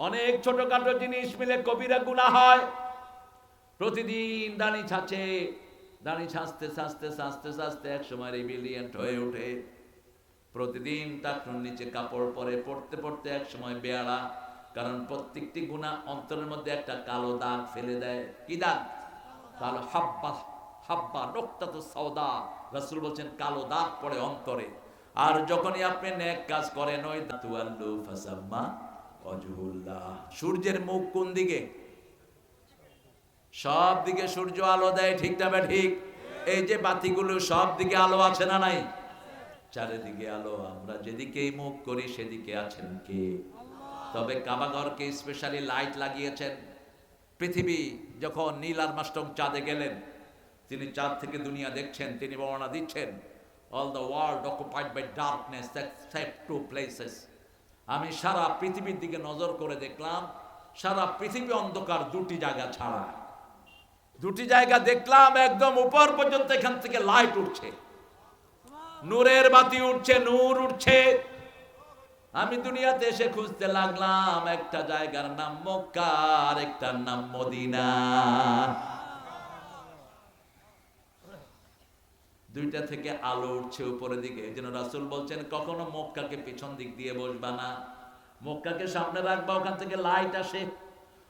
অনেক ছোটখাটো জিনিস মিলে কবিরা গুনাহ হয়। প্রতিদিন দাড়ি ছাঁচে, দাড়ি ছাঁচতে ছাঁচতে ছাঁচতে ছাঁচতে এক সময় রিবিলিয়েন্ট হয়ে ওঠে। প্রতিদিন টাকনুর নিচে কাপড় পরে, পড়তে পড়তে এক সময় বেয়ারা। কারণ প্রত্যেকটি গুনাহ অন্তরের মধ্যে একটা কালো দাগ ফেলে দেয়। কি দাগ? কালো হাব্বা, হাব্বা নোক্তাতু সাওদা। রাসূল বলেন কালো দাগ পড়ে অন্তরে। আর যখনই আপনি নেক কাজ করেন, ওই তুয়াল্লু ফাসাম্মা ওয়াজহুল্লাহ। সূর্যের মুখ কোন দিকে? সব দিকে সূর্য আলো দেয়, ঠিক না ঠিক? এই যে বাতিগুলো, সব দিকে আলো আছে না নাই? চারিদিকে আলো। আমরা যেদিকেই মুখ করি সেদিকে আছেন কে? তবে কাবাঘরকে স্পেশালি লাইট লাগিয়েছেন। পৃথিবী যখন নীল আর্মস্ট্রং চাঁদে গেলেন, তিনি চাঁদ থেকে দুনিয়া দেখছেন, তিনি বর্ণনা দিচ্ছেন, all the world occupied by darkness except two places. আমি সারা পৃথিবীর দিকে নজর করে দেখলাম, সারা পৃথিবী অন্ধকার দুটি জায়গা ছাড়া। দুটি জায়গা দেখলাম একদম উপর পর্যন্ত, এখান থেকে লাইট উঠছে, নূরের বাতি উঠছে, নূর উঠছে। আমি দুনিয়াতে এসে খুঁজতে লাগলাম, একটা জায়গার নাম মক্কা আর একটার নাম মদিনা। দুইটা থেকে আলো উঠছে উপরের দিকে। এই জন্য রাসূল বলছেন কখনো মক্কাকে পিছন দিক দিয়ে বসবা না, মক্কাকে সামনে রাখবা, ওখান থেকে লাইট আসে,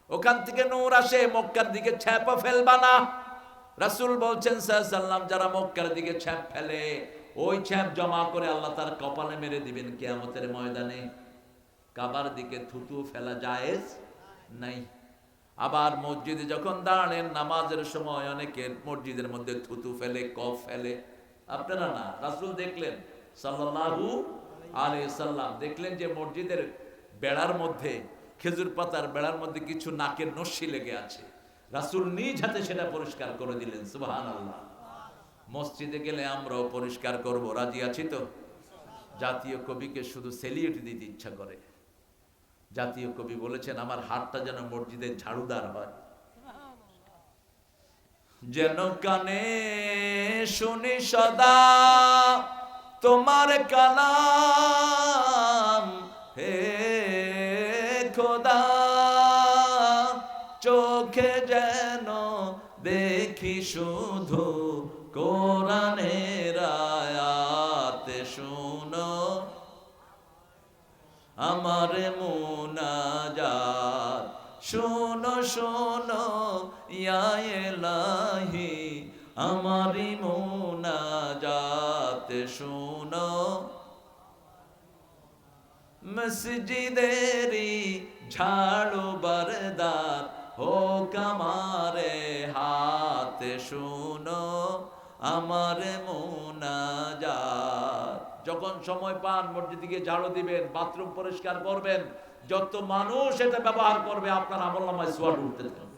ওখান থেকে নূর আসে। মক্কার দিকে ছ্যাপা ফেলবা না। রাসূল বলছেন সাল্লাল্লাহু আলাইহি ওয়াসাল্লাম, যারা মক্কার দিকে ছ্যাপ ফেলে, ওই ছ্যাপ জমা করে আল্লাহ তার কপালে মেরে দিবেন কিয়ামতের ময়দানে। কাবার দিকে থুতু ফেলা জায়েজ নাই। আবার মসজিদে যখন দাঁড়ালেন নামাজের সময়, অনেকে মসজিদের মধ্যে থুতু ফেলে, কফ ফেলে। আপনারা না, রাসূল দেখলেন সাল্লাল্লাহু আলাইহি সাল্লাম দেখলেন যে মসজিদের বেড়ার মধ্যে, খেজুর পাতার বেড়ার মধ্যে কিছু নাকের নস্যি লেগে আছে। রাসূল নিজ হাতে সেটা পরিষ্কার করে দিলেন। সুবহানাল্লাহ। মসজিদে গেলে আমরাও পরিষ্কার করব, রাজি আছি তো? জাতীয় কবিকে শুধু সেলিউট দিতে ইচ্ছা করে। জাতীয় কবি বলেছেন, আমার হাতটা যেন মসজিদের ঝাড়ুদার হয়, যেন কানে শুনি সদা তোমার কালাম, হে খোদা চোখে যেন দেখি শুধু কোরআনের আয়াত, শুনো আমার মুনাজাত, শোনো শোনো ইয়া ইলাহি আমারি মুনাজাত, শোনো মসজিদেরি ঝাড়ু বরদার হোক আমারে হাত, শোনো আমার মুনাজাত। যখন সময় পান মসজিদে গিয়ে ঝাড়ু দিবেন, বাথরুম পরিষ্কার করবেন, যত মানুষ এটা ব্যবহার করবে আপনার আমলনামায় সওয়াব উঠতে থাকবে।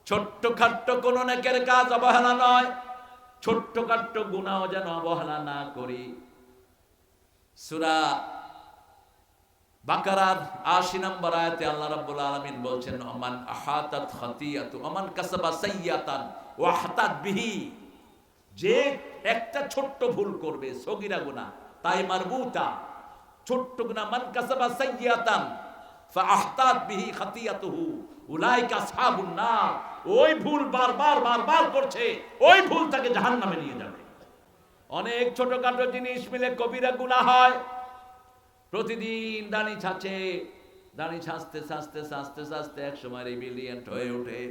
ছোট্ট খাট্ট কোন নেকের কাজ অবহেলা নয়, ছোট্ট খাট্ট গুনাহ যেন অবহেলা না করি। সূরা বাকারার ৮০ নম্বর আয়াতে আল্লাহ রাব্বুল আলামিন বলছেন, ওমান আহাতাত খাতিয়াতু ওমান কাসাবা সাইয়াতান ওয়া আহতাত বিহি। যে একটা ছোট্ট ভুল করবে, সগীরা গুনাহ, তাই মারবুতা, ছোট্ট গুনাহ, মান কাসাবা সাইয়াতান ফাআহতাত বিহি খাতিয়াতুহু উলাইকা আসহাবুন নার। ওই ভুল বারবার বারবার করছে, ওই ভুল তাকে জাহান্নামে নিয়ে যাবে। অনেক ছোটখাটো জিনিস মিলে কবিরা গুনাহ হয়। প্রতিদিন দাড়ি ছাঁচে, দাড়ি ছাঁচতে ছাঁচতে ছাঁচতে ছাঁচতে এক সময় রিবিলিয়েন্ট হয়ে ওঠে।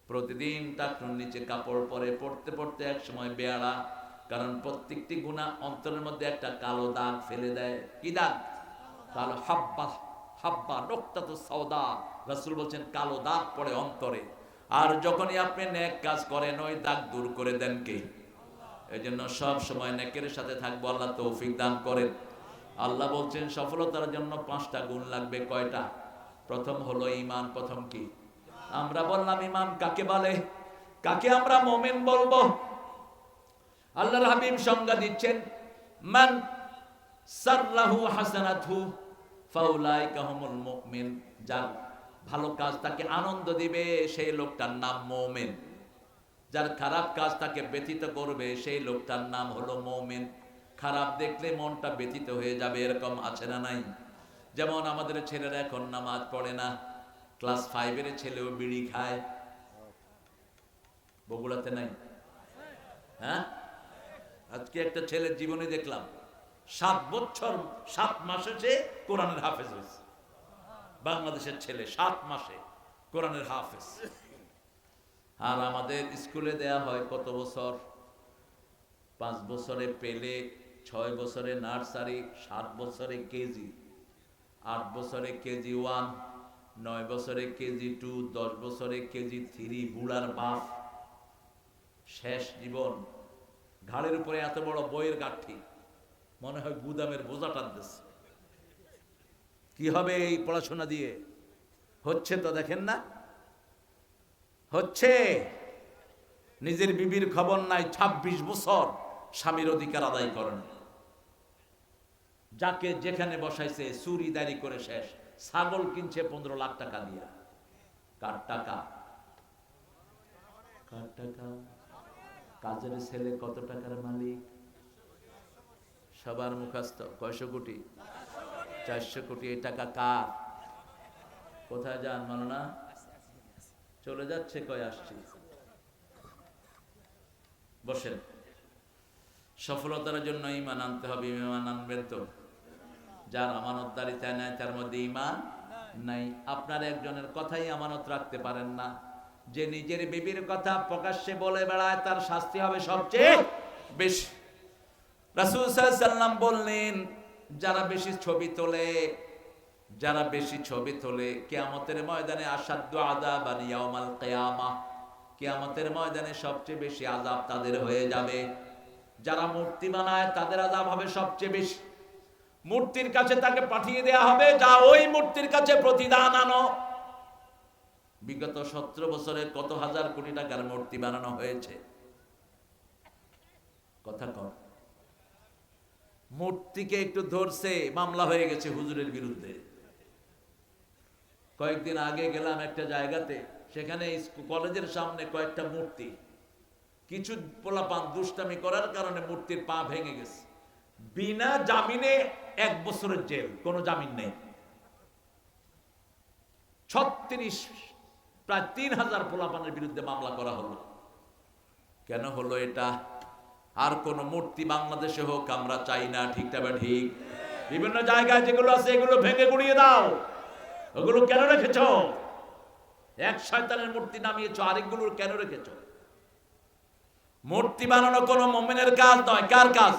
প্রতিদিন টাকনুর নিচে কাপড় পরে, পড়তে পড়তে এক সময় বেয়ারা। কারণ প্রত্যেকটি গুনাহ অন্তরের মধ্যে একটা কালো দাগ ফেলে দেয়। কি দাগ? কালো হাব্বা, হাব্বা নোক্তাতু সাওদা। রাসূল বলেন কালো দাগ পড়ে অন্তরে। আর যখনই আপনি নেক কাজ করেন, ওই দাগ দূর করে দেন কে? এজন্য সব সময় নেকের সাথে থাকবো। আল্লাহ তৌফিক দান করেন। আল্লাহ বলছেন সফলতার জন্য 5টা গুণ লাগবে। কয়টা? প্রথম হলো ঈমান। প্রথম কি? আমরা বললাম ঈমান কাকে বলে, কাকে আমরা মুমিন বলবো? আল্লাহর হাবিব সংজ্ঞা দিচ্ছেন, মান সাররাহু হাসানাতহু ফাউলাইকা হুমুল মুমিন। যার ভালো কাজ তাকে আনন্দ দিবে, সেই লোকটার নাম মুমিন। যার খারাপ কাজ তাকে ব্যথিত করবে, সেই লোকটার নাম হলো মুমিন। খারাপ দেখলে মনটা ব্যথিত হয়ে যাবে, এরকম আছে না নাই? যেমন আমাদের ছেলেরা এখন নামাজ পড়ে না, ক্লাস 5-এর ছেলেও বিড়ি খায়। বগুড়াতে নাই? হ্যাঁ, আজকে একটা ছেলের জীবনে দেখলাম 7 বছর 7 মাসে সে কোরআনের হাফেজ হয়েছে। বাংলাদেশের ছেলে 7 মাসে কোরআনের হাফেজ। আর আমাদের স্কুলে দেয়া হয় কত বছর? 5 বছরে পেলে, 6 বছরে নার্সারি, 7 বছরে কেজি, 8 বছরে কেজি 1, 9 বছরে কেজি 2, 10 বছরে কেজি 3। বুড়ার বাপ, শেষ জীবন। ঘাড়ের উপরে এত বড় বইয়ের গাঠি, মনে হয় গুদামের বোঝা টানতেছে। কি হবে এই পড়াশোনা দিয়ে? হচ্ছে তো, দেখেন না হচ্ছে। নিজের বিবির খবর নাই, 26 বছর স্বামীর অধিকার আদায় করেন। যাকে যেখানে বসাইছে চুরি দাঁড়ি করে শেষ। ছাগল কিনছে 15 লাখ টাকা দিয়া। কার টাকা? কার টাকা? কাজের ছেলে কত টাকার মালিক? সবার মুখস্থ। কয়শো কোটি? 400 কোটি। এই টাকা কার? কোথায় যান মাননা? চলে যাচ্ছে, কয় আসছি। বসেন। সফলতার জন্য ঈমান আনতে হবে। ঈমান আনবেন তো? যার আমানতদারিতা নাই তার মধ্যে ঈমান নাই। আপনার একজনের কথাই আমানত রাখতে পারেন না, যে নিজের বিবির কথা প্রকাশ্যে বলে বেড়ায়, তার শাস্তি হবে সবচেয়ে বেশি। রাসূল সাল্লাল্লাহু আলাইহি ওয়াসাল্লাম বললেন, যারা বেশি ছবি তোলে, যারা বেশি ছবি তোলে, কিয়ামতের ময়দানে আসাদ্দু আযাবান ইয়াউমাল কিয়ামাহ, কিয়ামতের ময়দানে সবচেয়ে বেশি আযাব তাদের হয়ে যাবে। যারা মূর্তি বানায় তাদের আযাব হবে সবচেয়ে বেশি। মূর্তির কাছে তাকে পাঠিয়ে দেয়া হবে, যা ওই মূর্তির কাছে প্রতিদান আনো। বিগত 17 বছরে কত হাজার কোটি টাকার মূর্তি বানানো হয়েছে? কথা কর। মূর্তিকে একটু ধরছে, মামলা হয়ে গেছে হুজুরের বিরুদ্ধে। কয়েকদিন আগে গেলাম একটা জায়গাতে, সেখানে কলেজের সামনে কয়েকটা মূর্তি, কিছু পোলাপান দুষ্টামি করার কারণে মূর্তির পা ভেঙে গেছে। বিনা জামিনে 1 বছরের জেল, কোনো জামিন নেই। 36 প্রায় 3000 পোলাপানের বিরুদ্ধে মামলা করা হলো। কেন হলো এটা? আর কোন মূর্তি বাংলাদেশে হোক আমরা চাই না, ঠিক না বা ঠিক? বিভিন্ন জায়গায় যেগুলো আছে এগুলো ভেঙে গুড়িয়ে দাও। ওগুলো কেন রেখেছো? এক শয়তানের মূর্তি নামিয়েছো, আরেকগুলোর কেন রেখেছো? মূর্তি বানানো কোনো মুমিনের কাজ নয়। কার কাজ?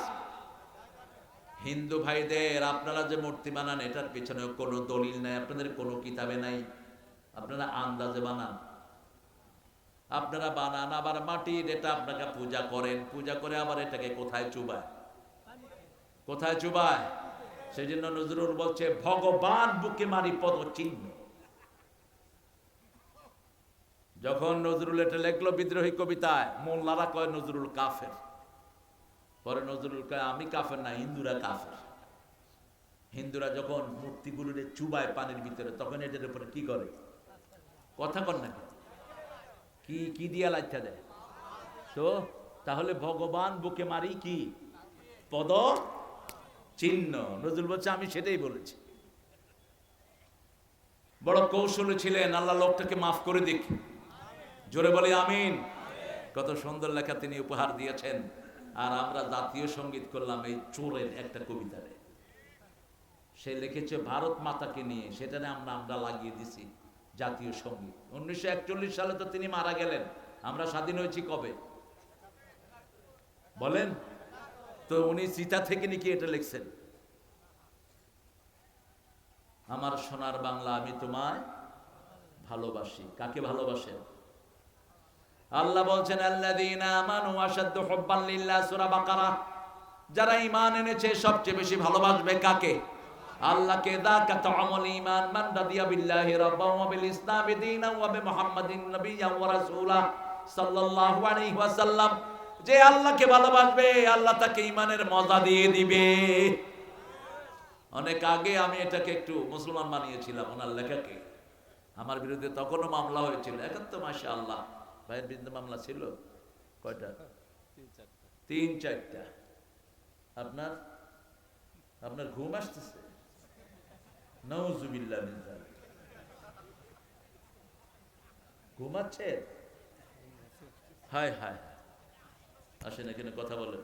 হিন্দু ভাইদের, আপনারা যে মূর্তি বানান এটার পিছনে কোনো দলিল নাই, আপনাদের কোনো কিতাবে নাই, আপনারা আন্দাজে বানান। আপনারা বানান আবার মাটির, এটা আপনাকে পূজা করেন, পূজা করে আবার এটাকে কোথায় চুবায়? কোথায় চুবায়? সেই জন্য নজরুল বলছে, ভগবান বুকে মারি পদ চিহ্ন। যখন নজরুল এটা লেখলো বিদ্রোহী কবিতায়, মোল্লারা কয় নজরুল কাফের। পরে নজরুল কয়, আমি কাফের না, হিন্দুরা কাফের। হিন্দুরা যখন মূর্তিগুলোর চুবায় পানির ভিতরে, তখন এটার উপরে কি করে? কথা কর না, কি কি দিয়া লাইটা দেয় তো? তাহলে ভগবান বুকে মারি কি পদ চিহ্ন। নজরুল বলছে, আমি সেটাই বলেছি। বড় কৌশলী ছিলেন, আল্লাহ লোকটাকে মাফ করে দিক। জোরে বলি আমিন। কত সুন্দর লেখা তিনি উপহার দিয়েছেন। আর আমরা জাতীয় সঙ্গীত করলাম এই চোরের একটা কবিতারে। সে লিখেছে ভারত মাতাকে নিয়ে, সেটারে আমরা লাগিয়ে দিছি জাতীয় সঙ্গীত। 1941 সালে তো তিনি মারা গেলেন। আমরা স্বাধীন হয়েছি কবে বলেন তো? উনি চিতা থেকে নাকি এটা লিখছেন, আমার সোনার বাংলা আমি তোমায় ভালোবাসি। কাকে ভালোবাসেন? আল্লাহ বলছেন, আল্লাযীনা আমানু আশাদ্দু হুব্বান লিল্লাহ, সূরা বাকারা। যারা ঈমান এনেছে সবচেয়ে বেশি ভালোবাসবে কাকে? আল্লাহকে। যাকা তাআমুল ঈমান মান রাদিয়া বিল্লাহি রাব্বান ওয়া বিল ইসলামি দীনান ওয়া বিমুহাম্মাদিন নাবিয়্যান ওয়া রাসূলা সাল্লাল্লাহু আলাইহি ওয়াসাল্লাম। যে আল্লাহকে ভালোবাসবে, আল্লাহ তাকে ঈমানের মজা দিয়ে দিবে। অনেক আগে আমি এটাকে একটু মুসলমান বানিয়েছিলাম ওনার লেখাকে। আমার বিরুদ্ধে তখনও মামলা হয়েছিল। এখন তো মাশাআল্লাহ ভাইয়ের বিরুদ্ধে মামলা ছিল কয়টা? 3-4টা। আপনার ঘুম আসতেছে? নাউযুবিল্লাহ মিন যালিক। ঘুমাচ্ছে? হায় হায়, আসেন এখানে কথা বলেন।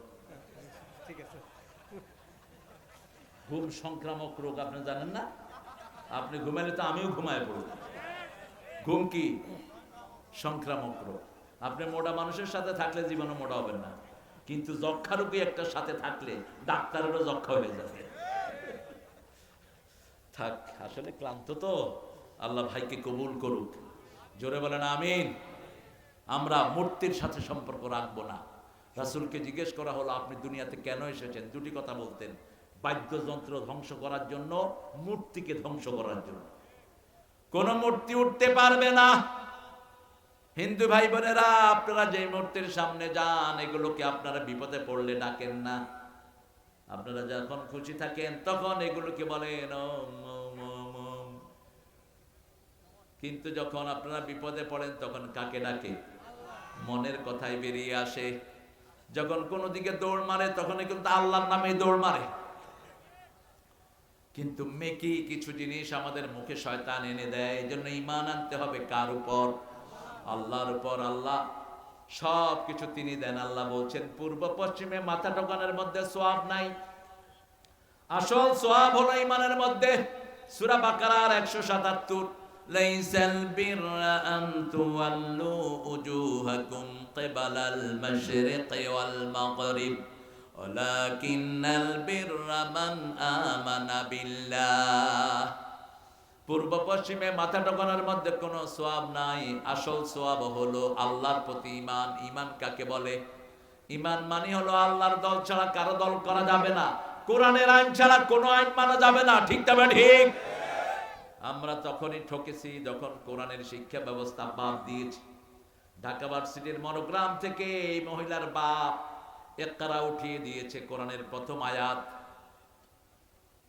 ঘুম সংক্রামক রোগ আপনি জানেন না? আপনি ঘুমাইলে তো আমিও ঘুমায় পড়ব। ঘুম কি সংক্রামক রোগ। আপনি মোটা মানুষের সাথে থাকলে জীবনে মোটা হবেন না, কিন্তু যক্ষা রোগী একটা সাথে থাকলে ডাক্তারেরও যক্ষা হয়ে যাবে। থাক, আসলে ক্লান্ত তো, আল্লাহ ভাইকে কবুল করুক। জোরে বলেন আমিন। আমরা মূর্তির সাথে সম্পর্ক রাখবো না। রাসূলকে জিজ্ঞেস করা হলো, আপনি দুনিয়াতে কেন এসেছেন? দুটি কথা বলতেন, বাদ্যযন্ত্র ধ্বংস করার জন্য, মূর্তিকে ধ্বংস করার জন্য। কোন মূর্তি উঠতে পারবে না। হিন্দু ভাই বোনেরা, আপনারা যে মূর্তির সামনে যান, এগুলোকে আপনারা বিপদে পড়লে ডাকেন না। আপনারা যখন খুশি থাকেন তখন এগুলোকে বলেন ওম ওম ওম ওম। কিন্তু যখন আপনারা বিপদে পড়েন তখন কাকে ডাকে? মনের কথাই বেরিয়ে আসে। যখন কোনো দিকে দৌড় মারে তখন কিন্তু আল্লাহর নামে দৌড় মারে। কিন্তু মেকি কিছু জিনিস আমাদের মুখে শয়তান এনে দেয়। এই জন্য ঈমান আনতে হবে কার উপর? আল্লাহর উপর। আল্লাহ সব কিছু তিনি দেন। আল্লাহ বলছেন, পূর্ব পশ্চিমে মাথা ঠোকানোর মধ্যে সওয়াব নাই, আসল সওয়াব হলো ঈমানের মধ্যে। সূরা বাকারার 177, লাইসাল বিররা আন তুওয়াল্লু উজুহাকুম কিবালাল মাশরিকি ওয়াল মাগরিব ওয়ালাকিন্নাল বিররা মান আমানা বিল্লাহ। পূর্ব পশ্চিমে মাথা ঠোকানোর মধ্যে কোনো সওয়াব নাই, আসল সওয়াব হলো আল্লাহর প্রতি ঈমান। ঈমান কাকে বলে? ঈমান মানে হলো আল্লাহর দল ছাড়া কারো দল করা যাবে না, কোরআনের আইন ছাড়া কোনো আইন মানা যাবে না। ঠিক তবে ঠিক। আমরা তখনই ঠকেছি যখন কোরআনের শিক্ষা ব্যবস্থা বাদ দিয়েছি। ঢাকা ভার্সিটির মনোগ্রাম থেকে এই মহিলার বাপ ইকরা উঠিয়ে দিয়েছে, কোরআনের প্রথম আয়াত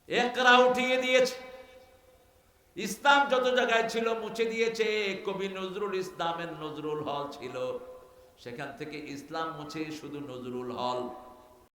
ইকরা উঠিয়ে দিয়েছে। ইসলাম যত জায়গায় ছিল মুছে দিয়েছে। কবি নজরুল ইসলামের নজরুল হল ছিল, সেখান থেকে ইসলাম মুছে শুধু নজরুল হল।